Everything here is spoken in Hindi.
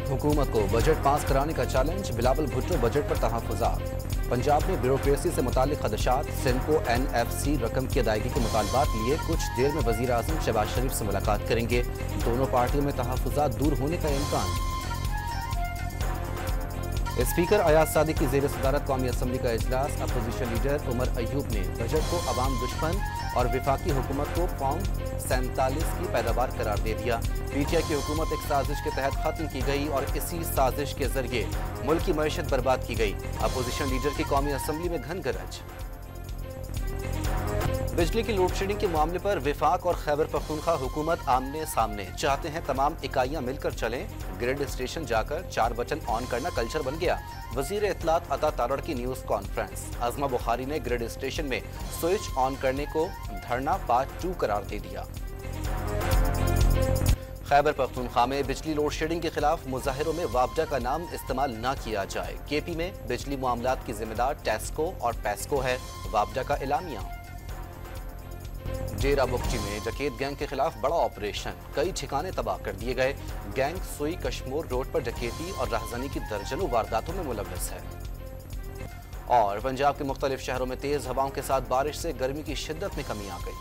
हुकूमत को बजट पास कराने का चैलेंज, बिलावल भुट्टो बजट पर तहफ़्फ़ुज़ात। पंजाब में ब्यूरोक्रेसी से मुतालिक खदशात, सिंध को NFC रकम की अदायगी के मुतालबात लिए कुछ देर में वज़ीर आज़म शहबाज शरीफ से मुलाकात करेंगे। दोनों पार्टियों में तहफ़्फ़ुज़ात दूर होने का इम्कान। स्पीकर अयाज सादिक की ज़ेर सदारत कौमी असम्बली का इजलास। अपोजिशन लीडर उमर अयूब ने बजट को अवाम दुश्मन और विफाकी हुकूमत को फॉर्म 47 की पैदावार करार दे दिया। PTI की हुकूमत एक साजिश के तहत खत्म की गई और इसी साजिश के जरिए मुल्क की मईशत बर्बाद की गई। अपोजिशन लीडर की कौमी असम्बली में घन गरज। बिजली की लोड शेडिंग के मामले पर विफाक और खैबर पख्तूनख्वा हुकूमत आमने सामने, चाहते हैं तमाम इकाइयां मिलकर चलें। ग्रिड स्टेशन जाकर 4 बटन ऑन करना कल्चर बन गया। वजीर इत्तलात अता तारड़ की न्यूज़ कॉन्फ्रेंस। आज़मा बुखारी ने ग्रिड स्टेशन में स्विच ऑन करने को धरना पार्ट 2 करार दे दिया। खैबर पख्तूनख्वा में बिजली लोड शेडिंग के खिलाफ मुजाहिरों में वापडा का नाम इस्तेमाल न किया जाए। KP में बिजली मामलात की जिम्मेदार टेस्को और पेस्को है, वापडा का एलामिया। डेरा बुगची में डकैत गैंग के खिलाफ बड़ा ऑपरेशन, कई ठिकाने तबाह कर दिए गए। गैंग सुई कश्मोर रोड पर डकैती और राहज़नी की दर्जनों वारदातों में मुलव्वस है। और पंजाब के मुख्तलिफ शहरों में तेज हवाओं के साथ बारिश से गर्मी की शिद्दत में कमी आ गई।